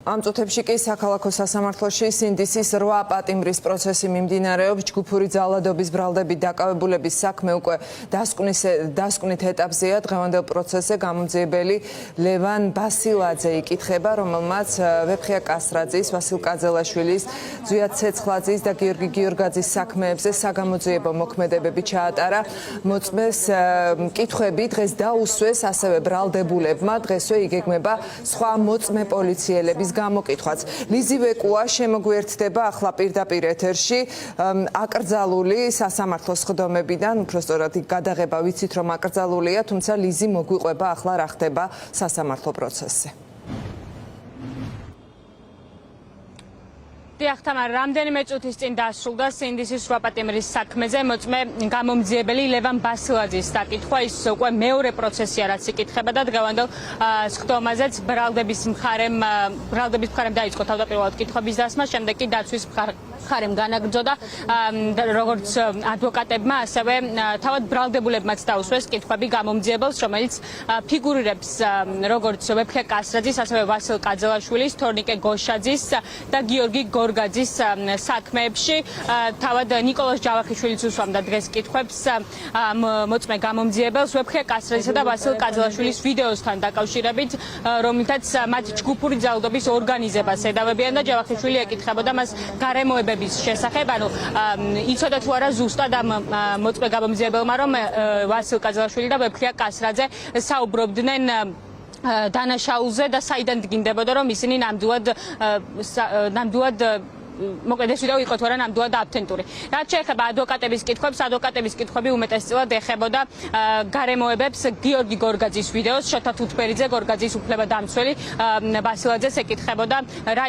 Ამ წუთებში კი საქალაქო სასამართლოში სინდისის 8 პატიმრის პროცესი მიმდინარეობს. ჯგუფური ძალადობის ბრალდებით დაკავებულების საქმე უკვე დასკვნით ეტაპზეა. დღევანდელ პროცესზე გამომძიებელი ლევან ბასილაძე იკითხება, რომელმაც ვეფხია კასრაძის, ვასილ კაძელაშვილის, ზვია ცეცხლაძის და გიორგი გიორგაძის საქმეებზე საგამოძიებო მოქმედებები ჩაატარა. მოწმეს კითხვები დღეს დაუსვეს ასევე ბრალდებულებმა. დღესვე იგეგმება სხვა მოწმე პოლიციელების გამოკითხვაც. ლიზი ვეკუა შემოგვიერთდება ახლა პირდაპირ ეთერში აკრძალული სასამართლოს ხდომებიდან, უფრო სწორად გადაღება ვიცით რომ აკრძალულია, თუმცა ლიზი მოგვიყვება ახლა რა ხდება სასამართლო პროცესზე. დიახ, თამარ, რამდენიმე წუთის წინ დასრულდა სინდისის 8 პატიმრის საქმეზე მოწმე გამომძიებელი ლევან ბასილაძის საკითხვა. ის უკვე მეორე პროცესია, რაც იკითხება და დღევანდელ სხდომაზეც ბრალდების მხარემ დაიწყო თავდაპირველად კითხვების დასმა, შემდეგ კი დაცვის მხარემ განაგრძო და როგორც ადვოკატებმა, ასევე თავად ბრალდებულებმაც დაუსვეს კითხვები გამომძიებელს, რომელიც ფიგურირებს როგორც ვეფხია კასრაძის, ასევე ვასილ კაძელაშვილის, თორნიკე გოშაძის და გიორგი გორგაძის საქმეებში. თავად ნიკოლოზ ჯავახიშვილიც უსვამდა დღეს კითხვებს მოწმე გამომძიებელს ვეფხია კასრაძისა და ვასილ კაძელაშვილის ვიდეოსთან დაკავშირებით, რომლითაც მათ ჯგუფური ძალადობის ორგანიზებას ედავებიან და ჯავახიშვილი ეკითხებოდა მას გარემოებების შესახებ, ანუ იცოდა თუ არა ზუსტად ამ მოწმე გამომძიებელმა, რომ ვასილ კაძელაშვილი და ვეფხია კასრაძე საუბრობდნენ დანაშაულზე და საიდან დგინდებოდა, რომ ისინი ნამდვილად მოკლედ ეს ვიდეო იყო თუ არა ნამდვილად ავთენტური. რაც შეეხება ადვოკატების კითხვებს, ადვოკატების კითხვები უმეტესწილად ეხებოდა გარემოებებს გიორგი გორგაძის ვიდეოს, შოთა თუთბერიძე გორგაძის უფლებადამცველი ბასილაძეს ეკითხებოდა რა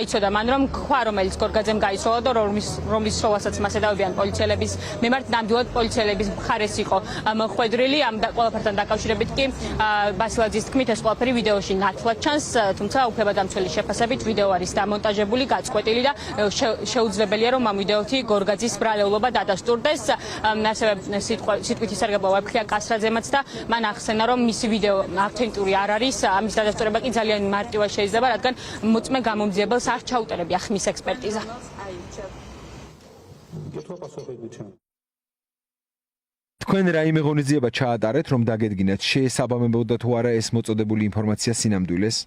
იცოდა მან, რომ ქვა რომელიც გორგაძემ გაისროლა და რომლის სროლასაც მას ედავებიან პოლიციელების მიმართ, ნამდვილად პოლიციელების მხარეს იყო მოხვედრილი. ამ ყველაფერთან დაკავშირებით კი ბასილაძის თქმით ეს ყველაფერი ვიდეოში ნათლად ჩანს, თუმცა უფლებადამცველის შეფასებით ვიდეო არის დამონტაჟებული, გაწყვეტილი და შეუძლებელია რომ ამ ვიდეოთი გორგაძის ბრალეულობა დადასტურდეს. ასევე სიტყვით ისარგებლა ვეფხია კასრაძემაც და მან ახსენა რომ მისი ვიდეო ავთენტური არ არის, ამის დადასტურება კი ძალიან მარტივად შეიძლება, რადგან მოწმე გამომძიებელს არ ჩაუტარებია ხმის ექსპერტიზა. თქვენ რაიმე ღონისძიება ჩაატარეთ, რომ დაგედგინათ შეესაბამებოდა თუ არა ეს მოწოდებული ინფორმაცია სინამდვილეს?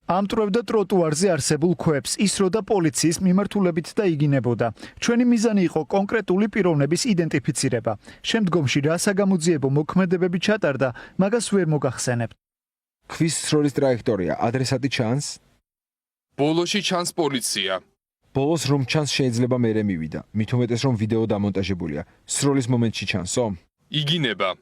ამტვრევდა ტროტუარზე არსებულ ქვებს, ისროდა პოლიციის მიმართულებით და იგინებოდა. ჩვენი მიზანი იყო კონკრეტული პიროვნების იდენტიფიცირება. შემდგომში რა საგამოძიებო მოქმედებები ჩატარდა, მაგას ვერ მოგახსენებთ. ქვის სროლის ტრაექტორია, ადრესატი ჩანს? ბოლოში ჩანს პოლიცია. ბოლოს რომ ჩანს შეიძლება მერე მივიდა. მით უმეტეს რომ ვიდეო დამონტაჟებულია. სროლის მომენტში ჩანსო? იგინება.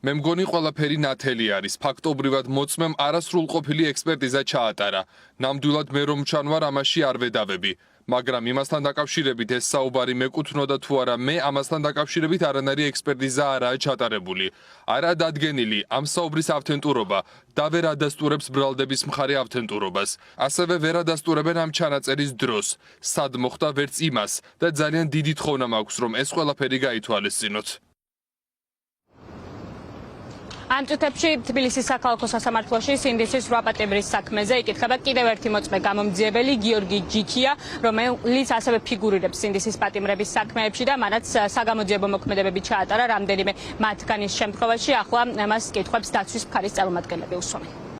მე მგონი ყველაფერი ნათელი არის. ფაქტობრივად მოწმემ არასრულყოფილი ექსპერტიზა ჩაატარა. ნამდვილად მე რომ ჩანვარ ამაში არ ვედავები. მაგრამ იმასთან დაკავშირებით ეს საუბარი მეკუთვნოდა თუ არა, მე ამასთან დაკავშირებით არანაირი ექსპერტიზა არაა ჩატარებული. არა დადგენილი ამ საუბრის ავთენტურობა და ვერ ადასტურებს ბრალდების მხარე ავთენტურობას. ასევე ვერ ადასტურებენ ამ ჩანაწერის დროს, სად მოხდა ვერც იმას და ძალიან დიდი თხოვნა მაქვს რომ ეს ყველაფერი გაითვალისწინოთ. ამ წუთებში თბილისის საქალაქო სასამართლოში სინდისის 8 პატიმრის საქმეზე იკითხება კიდევ ერთი მოწმე გამომძიებელი გიორგი ჯიქია, რომელიც ასევე ფიგურირებს სინდისის პატიმრების საქმეებში და მანაც საგამოძიებო მოქმედებები ჩაატარა რამდენიმე მათგანის შემთხვევაში. ახლა მას კითხვებს დაცვის მხარის წარმომადგენლები უსვამენ.